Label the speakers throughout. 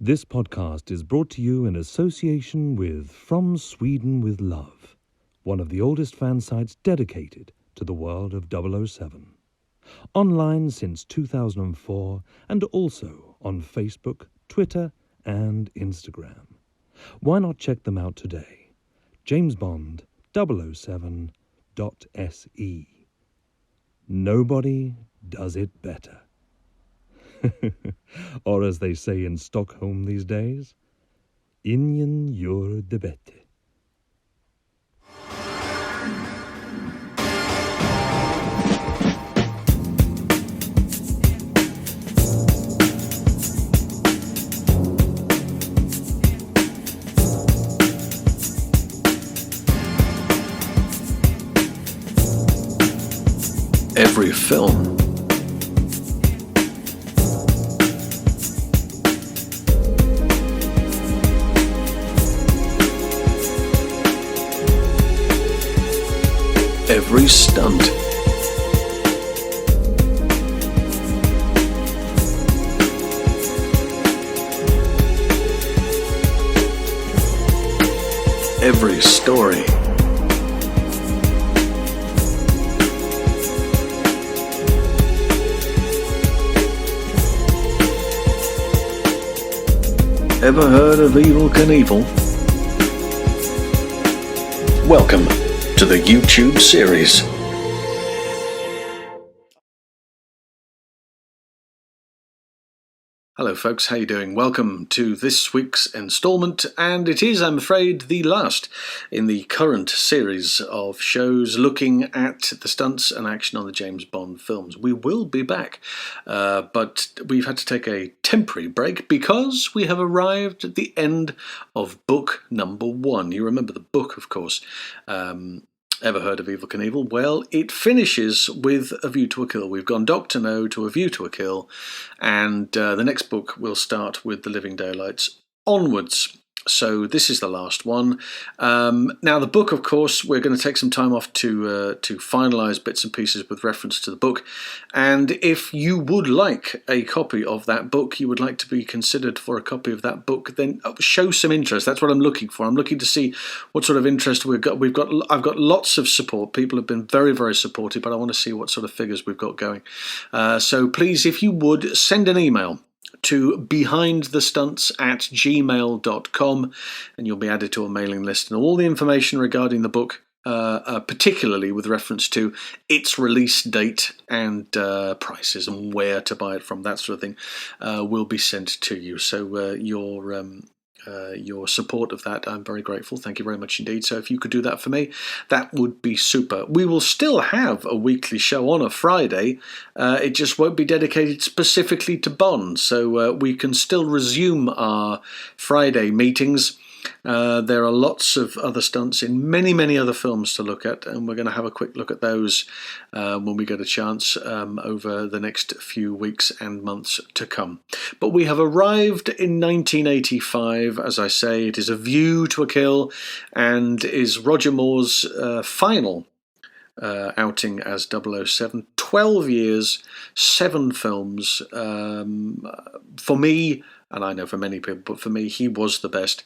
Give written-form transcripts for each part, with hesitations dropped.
Speaker 1: This podcast is brought to you in association with From Sweden with Love, one of the oldest fan sites dedicated to the world of 007. Online since 2004 and also on Facebook, Twitter and Instagram. Why not check them out today? JamesBond007.se. Nobody does it better. Or as they say in Stockholm these days, ingen gör det bättre.
Speaker 2: Every film every stunt, every story, ever heard of Evel Knievel? Welcome to the YouTube series. Hello folks, how you doing? Welcome to this week's installment, and it is, I'm afraid, the last in the current series of shows looking at the stunts and action on the James Bond films. We will be back, but we've had to take a temporary break because we have arrived at the end of book number 1. You remember the book, of course. Ever heard of Evel Knievel? Well, it finishes with A View to a Kill. We've gone Dr. No to A View to a Kill, and the next book will start with The Living Daylights onwards. So this is the last one. Now the book, of course, we're going to take some time off to finalise bits and pieces with reference to the book. And if you would like a copy of that book, you would like to be considered for a copy of that book, then show some interest. That's what I'm looking for. I'm looking to see what sort of interest we've got. I've got lots of support. People have been very, very supportive, but I want to see what sort of figures we've got going. So please, if you would, send an email to behindthestunts@gmail.com, and you'll be added to a mailing list, and all the information regarding the book, particularly with reference to its release date and prices and where to buy it from, that sort of thing, will be sent to you. So your support of that, I'm very grateful. Thank you very much indeed. So if you could do that for me, that would be super. We will still have a weekly show on a Friday. It just won't be dedicated specifically to Bond. So we can still resume our Friday meetings. There are lots of other stunts in many, many other films to look at, and we're going to have a quick look at those when we get a chance over the next few weeks and months to come. But we have arrived in 1985, as I say. It is A View to a Kill, and is Roger Moore's final outing as 007. 12 years, 7 films. For me, and I know for many people, but for me, he was the best.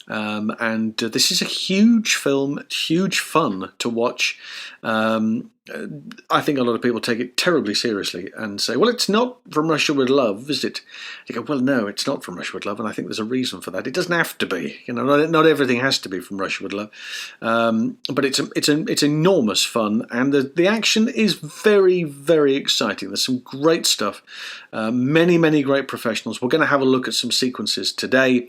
Speaker 2: And this is a huge film, huge fun to watch. I think a lot of people take it terribly seriously and say, well, it's not From Russia with Love, is it? You go, well, no, it's not From Russia with Love, and I think there's a reason for that. It doesn't have to be, not everything has to be From Russia with Love, but it's enormous fun, and the action is very, very exciting. There's some great stuff, many, many great professionals. We're going to have a look at some sequences today.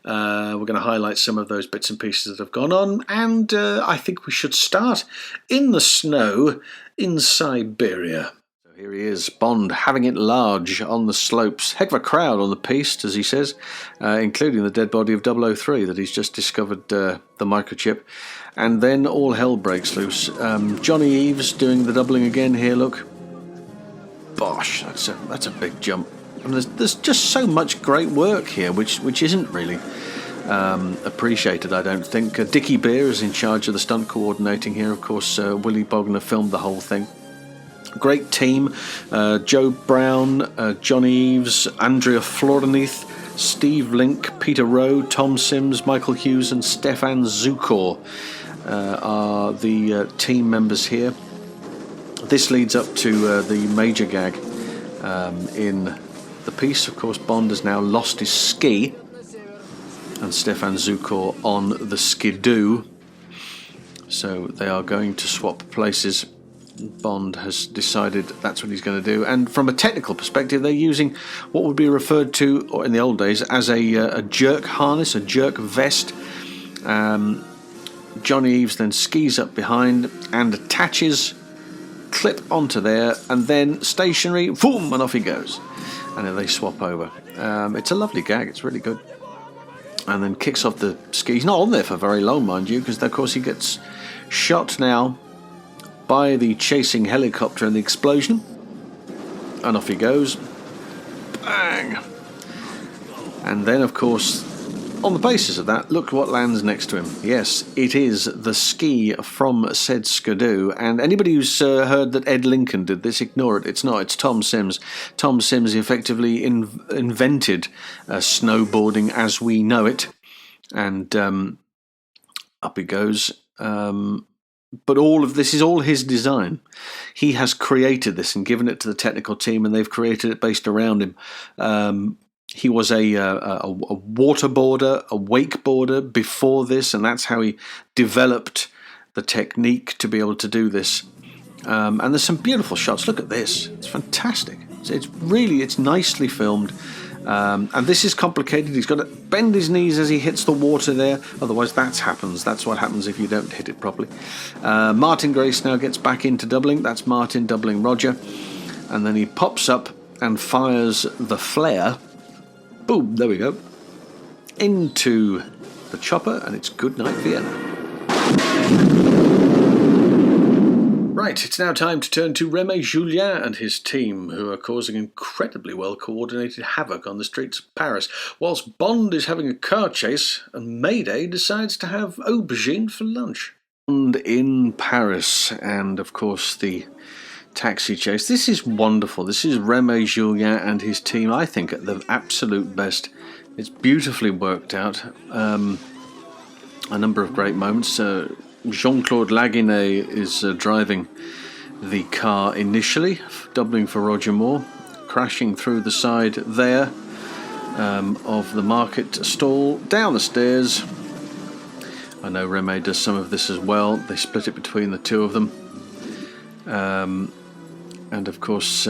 Speaker 2: We're going to highlight some of those bits and pieces that have gone on, and I think we should start in the snow in Siberia. So here he is, Bond, having it large on the slopes. Heck of a crowd on the piste, as he says, including the dead body of 003 that he's just discovered the microchip. And then all hell breaks loose. Johnny Eves doing the doubling again here, look. Bosh, that's a big jump. And there's just so much great work here, which isn't really appreciated, I don't think. Dickie Beer is in charge of the stunt coordinating here. Of course, Willie Bogner filmed the whole thing. Great team. Joe Brown, John Eves, Andrea Floreneath, Steve Link, Peter Rowe, Tom Sims, Michael Hughes and Stefan Zukor are the team members here. This leads up to the major gag in the piece. Of course, Bond has now lost his ski, and Stefan Zukor on the skidoo. So they are going to swap places. Bond has decided that's what he's going to do. And from a technical perspective, they're using what would be referred to, or in the old days, as a jerk harness, a jerk vest. Johnny Eves then skis up behind and attaches, clip onto there, and then stationary, boom, and off he goes. And then they swap over. It's a lovely gag, it's really good. And then kicks off the ski. He's not on there for very long, mind you, because of course he gets shot now by the chasing helicopter and the explosion. And off he goes. Bang! And then, of course, on the basis of that, look what lands next to him. Yes, it is the ski from said skidoo. And anybody who's heard that Ed Lincoln did this, ignore it. It's not. It's Tom Sims. Tom Sims effectively invented snowboarding as we know it. And up he goes. But all of this is all his design. He has created this and given it to the technical team, and they've created it based around him. He was a waterboarder, a wakeboarder before this, and that's how he developed the technique to be able to do this. And there's some beautiful shots. Look at this. It's fantastic. It's nicely filmed. And this is complicated. He's got to bend his knees as he hits the water there. Otherwise, that's what happens if you don't hit it properly. Martin Grace now gets back into doubling. That's Martin doubling Roger. And then he pops up and fires the flare. Boom, there we go. Into the chopper, and it's good night, Vienna. Right, it's now time to turn to Remy Julien and his team, who are causing incredibly well-coordinated havoc on the streets of Paris, whilst Bond is having a car chase and Mayday decides to have aubergine for lunch. Bond in Paris, and of course the taxi chase. This is wonderful. This is Remy Julien and his team, I think, at the absolute best. It's beautifully worked out. A number of great moments. Jean-Claude Laguinet is driving the car initially, doubling for Roger Moore, crashing through the side there of the market stall, down the stairs. I know Remy does some of this as well. They split it between the two of them. And of course,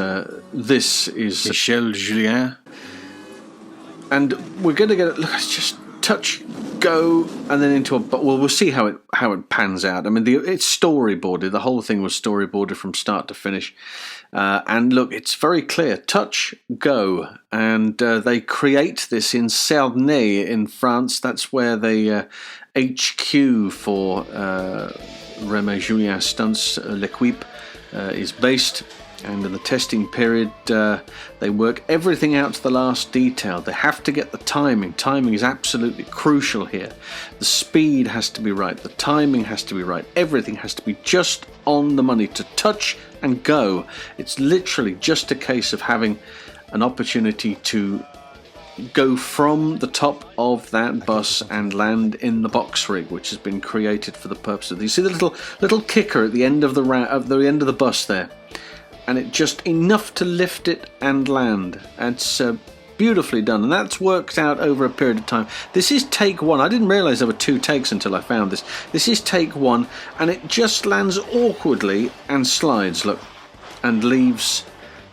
Speaker 2: this is Michel Julien. And we're going to get it. Look, it's just touch, go, and then into a. But we'll see how it pans out. I mean, it's storyboarded. The whole thing was storyboarded from start to finish. And look, it's very clear. Touch, go, and they create this in Cernay in France. That's where the HQ for Remy Julien Stunts, L'Equipe, is based. And in the testing period, they work everything out to the last detail. They have to get the timing. Timing is absolutely crucial here. The speed has to be right. The timing has to be right. Everything has to be just on the money to touch and go. It's literally just a case of having an opportunity to go from the top of that bus and land in the box rig, which has been created for the purpose of this. You see the little kicker at the end of the end of the bus there. And it just enough to lift it and land. It's beautifully done, and that's worked out over a period of time. This is take one. I didn't realise there were two takes until I found this. This is take one, and it just lands awkwardly and slides, look, and leaves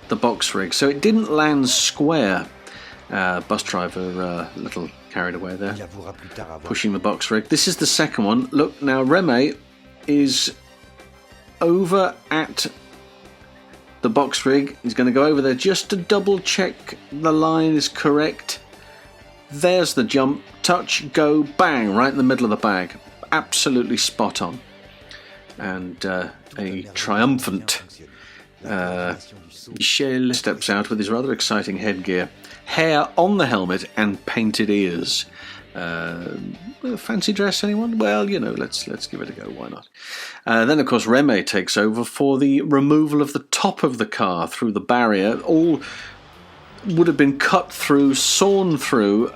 Speaker 2: the box rig. So it didn't land square. Bus driver a little carried away there, pushing the box rig. This is the second one. Look, now Remy is over at the box rig. He's going to go over there just to double check the line is correct. There's the jump, touch, go, bang, right in the middle of the bag. Absolutely spot on. And a triumphant Michel steps out with his rather exciting headgear, hair on the helmet and painted ears. Fancy dress, anyone? Well, you know, let's give it a go. Why not? Then, of course, Remy takes over for the removal of the top of the car through the barrier. All would have been cut through, sawn through,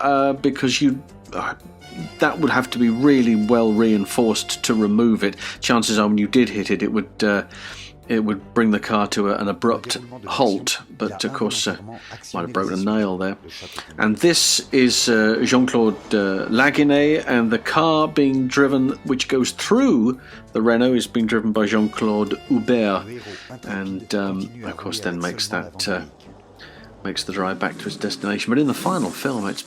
Speaker 2: because that would have to be really well reinforced to remove it. Chances are, when you did hit it, it would bring the car to an abrupt halt. But of course, might have broken a nail there. And this is Jean-Claude Laguinet, and the car being driven, which goes through the Renault, is being driven by Jean-Claude Hubert, and of course then makes the drive back to its destination. But in the final film, it's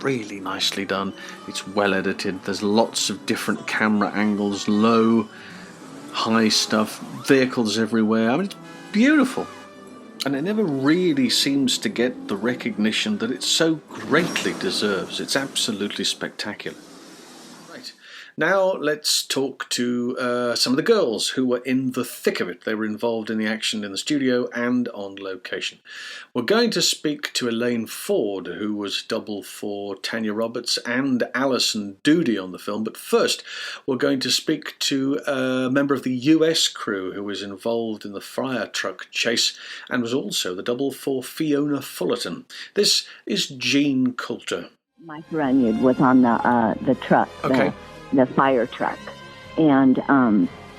Speaker 2: really nicely done. It's well edited. There's lots of different camera angles, low, high stuff, vehicles everywhere. I mean, it's beautiful. And it never really seems to get the recognition that it so greatly deserves. It's absolutely spectacular. Right. Now let's talk to some of the girls who were in the thick of it. They were involved in the action in the studio and on location. We're going to speak to Elaine Ford, who was double for Tanya Roberts and Alison Doody on the film. But first, we're going to speak to a member of the US crew who was involved in the fire truck chase and was also the double for Fiona Fullerton. This is Jean Coulter.
Speaker 3: Mike Runyard was on the truck, the fire truck. And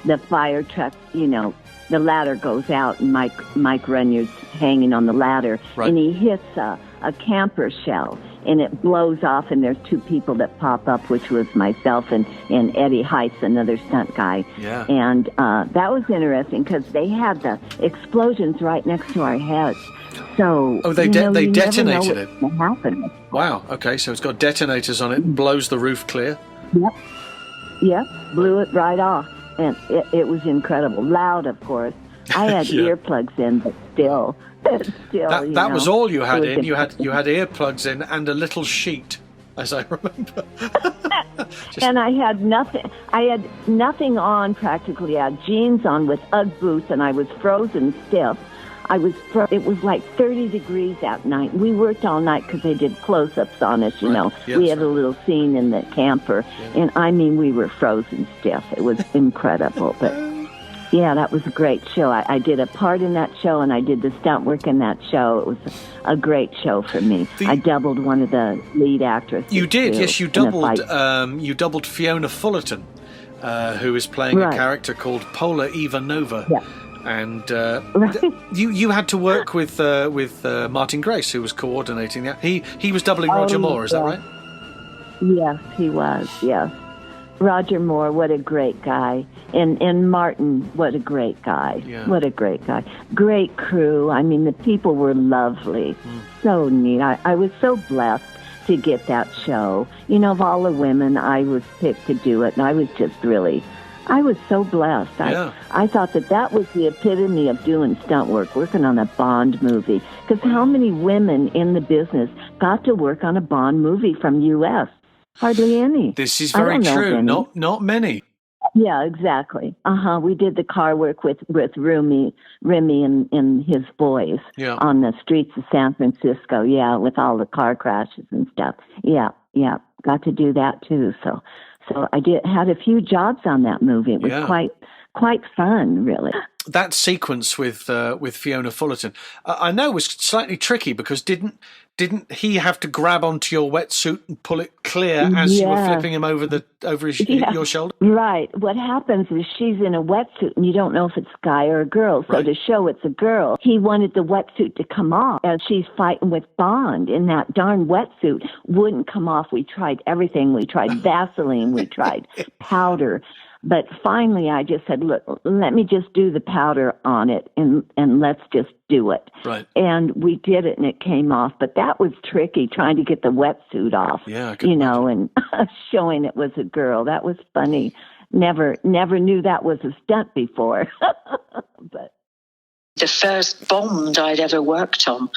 Speaker 3: the fire truck, the ladder goes out, and Mike Runyard's hanging on the ladder,
Speaker 2: right.
Speaker 3: And he hits a camper shell, and it blows off, and there's two people that pop up, which was myself and Eddie Heiss, another stunt guy.
Speaker 2: Yeah.
Speaker 3: And that was interesting because they had the explosions right next to our heads. So
Speaker 2: they detonated it.
Speaker 3: What happened?
Speaker 2: Wow. Okay, so it's got detonators on it, blows the roof clear.
Speaker 3: Yep, blew it right off. And it was incredible. Loud, of course. I had earplugs in, but still.
Speaker 2: That was all you had in. You had earplugs in and a little sheet, as I remember.
Speaker 3: And I had nothing. I had nothing on practically. I had jeans on with UGG boots, and I was frozen stiff. It was like 30 degrees that night. We worked all night because they did close-ups on us, Yes. We had a little scene in the camper, and I mean, we were frozen stiff. It was incredible. But, yeah, that was a great show. I did a part in that show, and I did the stunt work in that show. It was a great show for me. I doubled one of the lead actresses.
Speaker 2: You did, yes, you doubled. You doubled Fiona Fullerton, who is playing a character called Pola Ivanova.
Speaker 3: Yeah.
Speaker 2: And you had to work with Martin Grace, who was coordinating that. He was doubling Roger Moore, is that right?
Speaker 3: Yes, he was. Yes, Roger Moore, what a great guy, and Martin, what a great guy.
Speaker 2: Yeah.
Speaker 3: What a great guy. Great crew. I mean, the people were lovely. So neat. I was so blessed to get that show. Of all the women, I was picked to do it, and I was just really. I was so blessed. I thought that was the epitome of doing stunt work, working on a Bond movie. Because how many women in the business got to work on a Bond movie from U.S.? Hardly any.
Speaker 2: This is very true. Not many.
Speaker 3: Yeah, exactly. We did the car work with Remy and his boys on the streets of San Francisco. Yeah, with all the car crashes and stuff. Yeah, got to do that too. So I had a few jobs on that movie. It was quite fun, really.
Speaker 2: That sequence with Fiona Fullerton, I know was slightly tricky because didn't he have to grab onto your wetsuit and pull it clear as you were flipping him over your shoulder?
Speaker 3: Right. What happens is she's in a wetsuit and you don't know if it's a guy or a girl. So to show it's a girl, he wanted the wetsuit to come off as she's fighting with Bond in that darn wetsuit. Wouldn't come off. We tried everything. We tried Vaseline. We tried powder. But finally, I just said, look, let me just do the powder on it and let's just do it.
Speaker 2: Right.
Speaker 3: And we did it and it came off. But that was tricky, trying to get the wetsuit off, and showing it was a girl. That was funny. Never knew that was a stunt before. But
Speaker 4: the first Bond I'd ever worked on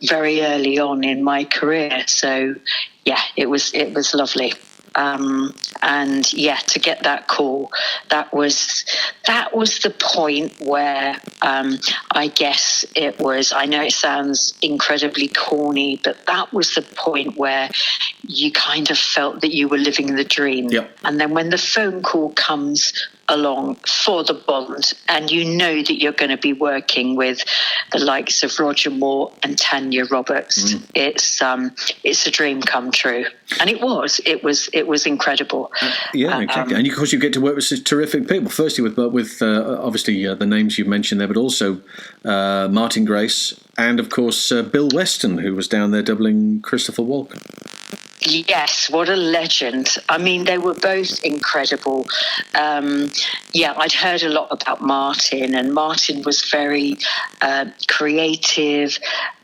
Speaker 4: very early on in my career. So, yeah, it was lovely. To get that call, that was the point where I guess it was, I know it sounds incredibly corny, but that was the point where you kind of felt that you were living the dream.
Speaker 2: Yep.
Speaker 4: And then when the phone call comes along for the Bond, and you know that you're going to be working with the likes of Roger Moore and Tanya Roberts. It's a dream come true, and it was incredible.
Speaker 2: Exactly. And of course, you get to work with some terrific people. Firstly, with obviously the names you've mentioned there, but also Martin Grace, and of course Bill Weston, who was down there doubling Christopher Walken.
Speaker 4: Yes, what a legend. I mean, they were both incredible. I'd heard a lot about Martin, and Martin was very creative,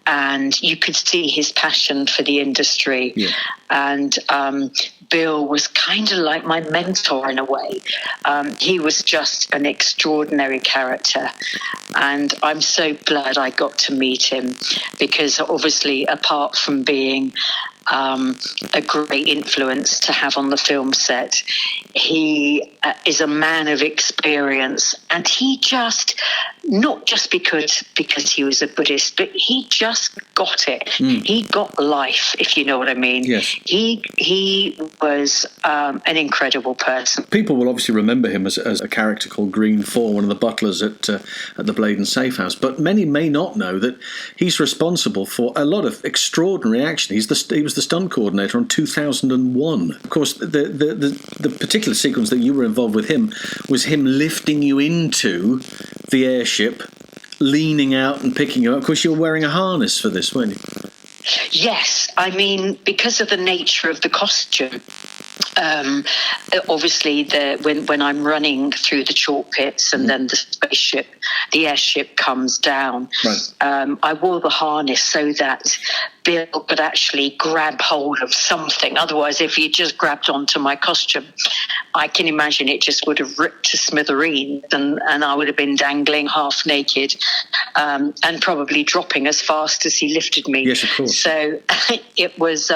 Speaker 4: and you could see his passion for the industry. Yeah. And Bill was kind of like my mentor in a way. He was just an extraordinary character, and I'm so glad I got to meet him, because obviously, apart from being a great influence to have on the film set, he is a man of experience, and he just, not just because he was a Buddhist, but he just got it. He got life, if you know what I mean. Yes. He was an incredible person.
Speaker 2: People will obviously remember him as a character called Green 4, one of the butlers at the Blade and Safe House, but many may not know that he's responsible for a lot of extraordinary action. He was the stunt coordinator on 2001. Of course, the particular sequence that you were involved with him was him lifting you into the airship, leaning out and picking you up. Of course, you were wearing a harness for this, weren't you?
Speaker 4: Yes, I mean, because of the nature of the costume, obviously when I'm running through the chalk pits and then the airship comes down, right. I wore the harness so that Bill could actually grab hold of something. Otherwise, if he just grabbed onto my costume, I can imagine it just would have ripped to smithereens, and I would have been dangling half naked, and probably dropping as fast as he lifted me.
Speaker 2: Yes, of course.
Speaker 4: So it was,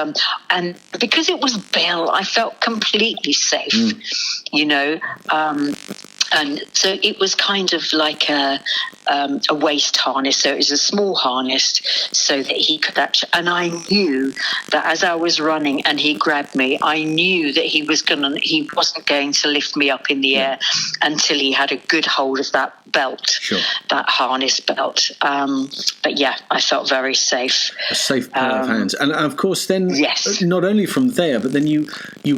Speaker 4: and because it was Bill, I felt completely safe, you know. And so it was kind of like a waist harness. So it was a small harness so that he could actually, and I knew that as I was running and he grabbed me, I knew that he wasn't going to lift me up in the air until he had a good hold of that belt, that harness belt. But yeah, I felt very safe.
Speaker 2: A safe pair of hands. And of course then, not only from there, but then you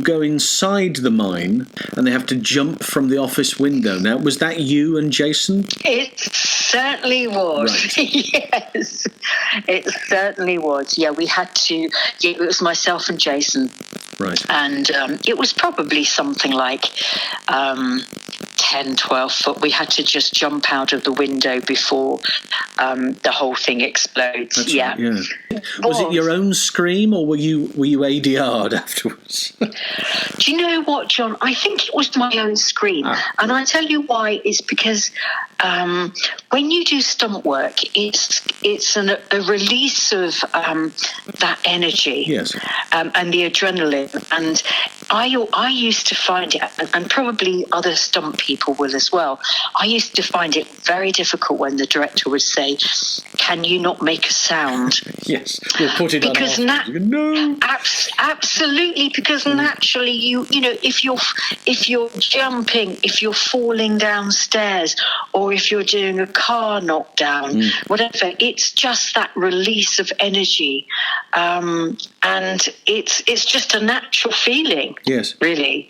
Speaker 2: go inside the mine and they have to jump from the office window. Now, was that you and Jason?
Speaker 4: It certainly was. Right. Yes, it certainly was. Yeah, we had to, it was myself and Jason.
Speaker 2: Right.
Speaker 4: And it was probably something like 10, 12 foot. We had to just jump out of the window before the whole thing explodes.
Speaker 2: That's right, yeah. Was it your own scream, or were you ADR'd afterwards?
Speaker 4: Do you know what, John? I think it was my own scream. And I tell you why is because when you do stunt work, it's a release of that energy, and the adrenaline. And I used to find it, and probably other stunt people will as well, I used to find it very difficult when the director would say, "Can you not make a sound?"
Speaker 2: Yes, we'll put it
Speaker 4: because
Speaker 2: on. No,
Speaker 4: absolutely, because naturally, you know, if you're jumping, if you're falling downstairs, or if you're doing a car knockdown, whatever, it's just that release of energy, and it's just a natural feeling.
Speaker 2: Yes,
Speaker 4: really.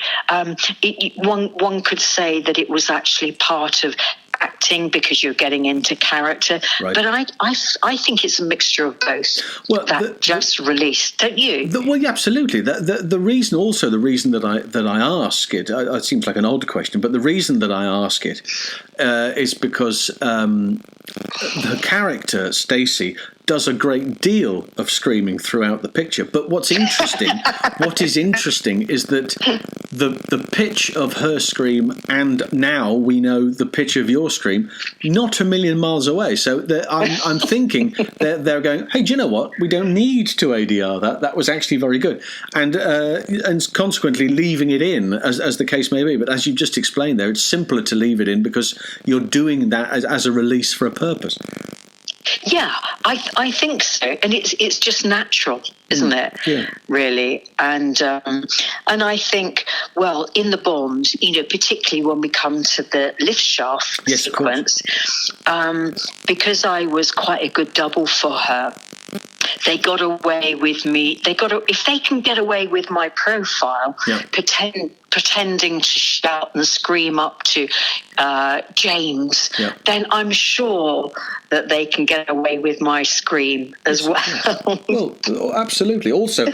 Speaker 4: One could say that it was actually part of acting because you're getting into character, but I think it's a mixture of both. Well, just release, don't you?
Speaker 2: Well, absolutely. The reason that I ask it, it seems like an odd question, but the reason that I ask it is because the character Stacey does a great deal of screaming throughout the picture. But what is interesting is that the pitch of her scream, and now we know the pitch of your scream, not a million miles away. So I'm thinking they're going, hey, do you know what? We don't need to ADR that. That was actually very good. And consequently leaving it in, as the case may be. But as you just explained there, it's simpler to leave it in because you're doing that as a release for a purpose.
Speaker 4: Yeah, I think so, and it's just natural, isn't it?
Speaker 2: Yeah.
Speaker 4: Really, and I think, well, in the Bond, particularly when we come to the lift shaft sequence, because I was quite a good double for her. They got away with me. If they can get away with my profile, pretending to shout and scream up to James, then I'm sure that they can get away with my scream as well.
Speaker 2: Well, absolutely. Also,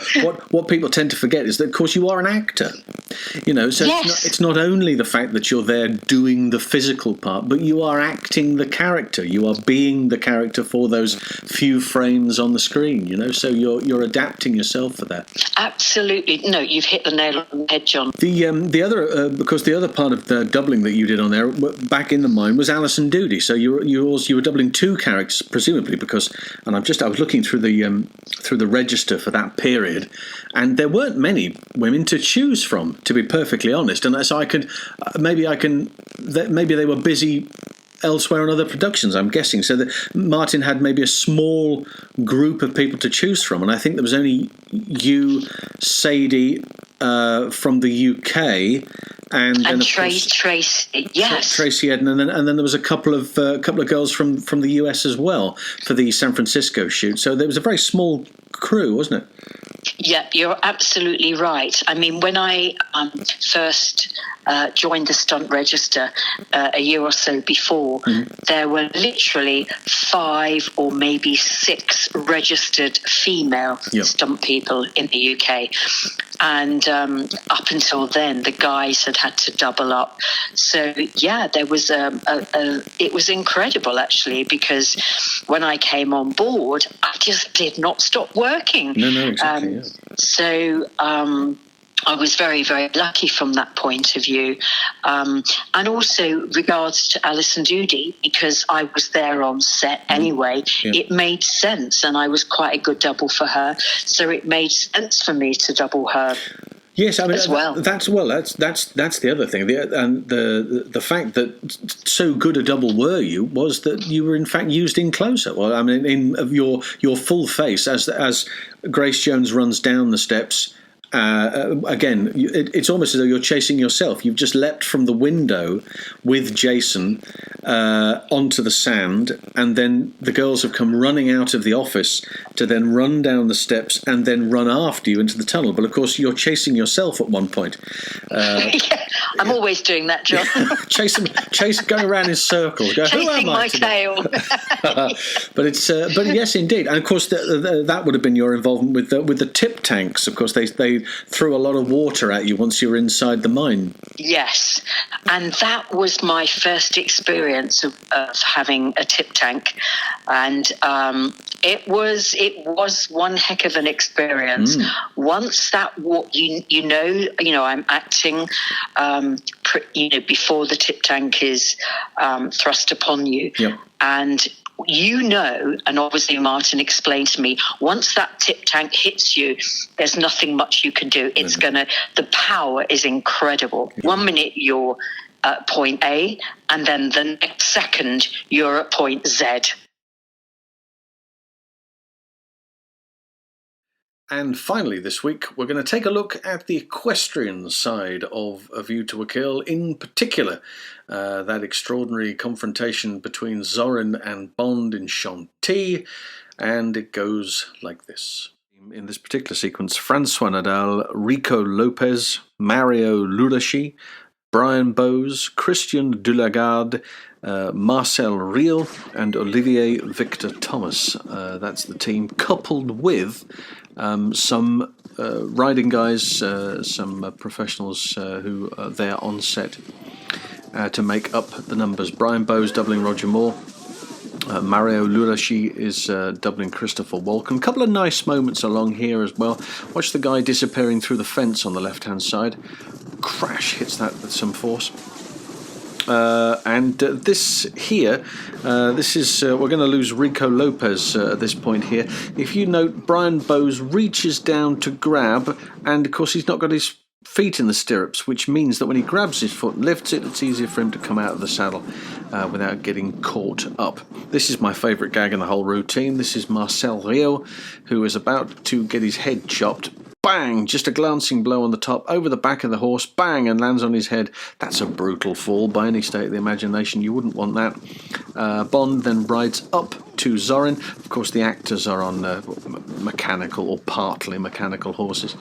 Speaker 2: what people tend to forget is that, of course, you are an actor. So it's not only the fact that you're there doing the physical part, but you are acting the character. You are being the character for those few frames on the screen. So you're adapting yourself for that.
Speaker 4: Absolutely. No, you've hit the nail on the head, John.
Speaker 2: The other part of the doubling that you did on there, back in the mine, was Alison Doody. So you were doubling two characters, presumably, because, and I was looking through the register for that period, and there weren't many women to choose from, to be perfectly honest. And so maybe they were busy elsewhere on other productions, I'm guessing, so that Martin had maybe a small group of people to choose from, and I think there was only you, Sadie from the UK, and
Speaker 4: Tracy, yes,
Speaker 2: Tracy Edden, and then there was a couple of girls from the US as well for the San Francisco shoot. So there was a very small crew, wasn't it?
Speaker 4: Yeah, you're absolutely right. I mean, when I first joined the Stunt Register a year or so before, there were literally 5 or maybe 6 registered female stunt people in the UK. And up until then, the guys had to double up. So, yeah, there was it was incredible, actually, because when I came on board, I just did not stop working.
Speaker 2: No, exactly.
Speaker 4: So I was very, very lucky from that point of view. And also regards to Alison Doody, because I was there on set anyway, it made sense, and I was quite a good double for her. So it made sense for me to double her.
Speaker 2: Yes, I mean,
Speaker 4: as well.
Speaker 2: That's the other thing. The fact that so good a double were you was that you were in fact used in close-up. Well, I mean, in your full face as Grace Jones runs down the steps. Again, it's almost as though you're chasing yourself. You've just leapt from the window with Jason onto the sand, and then the girls have come running out of the office to then run down the steps and then run after you into the tunnel. But of course, you're chasing yourself at one point.
Speaker 4: I'm always doing that, John.
Speaker 2: chasing, going around in circles.
Speaker 4: Chasing my tail.
Speaker 2: But yes, indeed, and of course that would have been your involvement with the tip tanks. Of course, they threw a lot of water at you once you were inside the mine.
Speaker 4: Yes, and that was my first experience of having a tip tank, and it was one heck of an experience. Once that I'm acting, before the tip tank is thrust upon you, and. And obviously Martin explained to me, once that tip tank hits you, there's nothing much you can do. It's the power is incredible. 1 minute you're at point A, and then the next second you're at point Z.
Speaker 2: And finally this week, we're going to take a look at the equestrian side of A View to a Kill, in particular that extraordinary confrontation between Zorin and Bond in Chantilly, and it goes like this. In this particular sequence, Francois Nadal, Rico Lopez, Mario Lulashi, Brian Bowes, Christian Dulagarde, Marcel Riel, and Olivier Victor Thomas. That's the team, coupled with some riding guys, some professionals who are there on set to make up the numbers. Brian Bowes doubling Roger Moore. Mario Lulashi is doubling Christopher Walken. A couple of nice moments along here as well. Watch the guy disappearing through the fence on the left-hand side. Crash hits that with some force. And this here, this is we're going to lose Rico Lopez at this point here. If you note, Brian Bowes reaches down to grab, and of course he's not got his feet in the stirrups, which means that when he grabs his foot and lifts it, it's easier for him to come out of the saddle without getting caught up. This is my favourite gag in the whole routine. This is Marcel Rio, who is about to get his head chopped. Bang! Just a glancing blow on the top, over the back of the horse, bang, and lands on his head. That's a brutal fall by any state of the imagination. You wouldn't want that. Bond then rides up to Zorin. Of course, the actors are on mechanical or partly mechanical horses.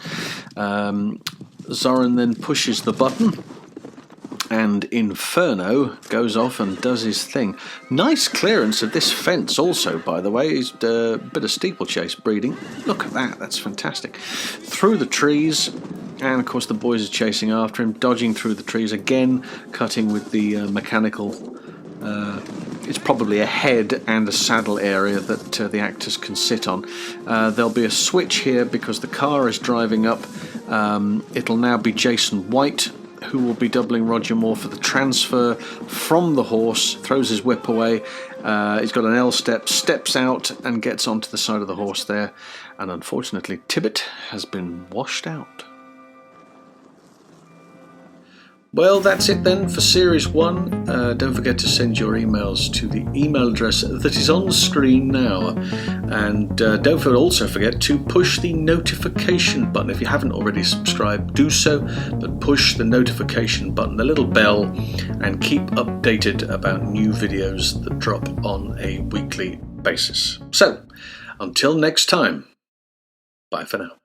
Speaker 2: Zorin then pushes the button, and Inferno goes off and does his thing. Nice clearance of this fence also, by the way. Is a bit of steeplechase breeding. Look at that, that's fantastic. Through the trees, and of course the boys are chasing after him, dodging through the trees again, cutting with the mechanical. It's probably a head and a saddle area that the actors can sit on. There'll be a switch here because the car is driving up. It'll now be Jason White who will be doubling Roger Moore for the transfer from the horse, throws his whip away. He's got an L step, steps out and gets onto the side of the horse there. And unfortunately, Tibbet has been washed out. Well, that's it then for Series 1. Don't forget to send your emails to the email address that is on screen now. And don't also forget to push the notification button. If you haven't already subscribed, do so, but push the notification button, the little bell, and keep updated about new videos that drop on a weekly basis. So, until next time, bye for now.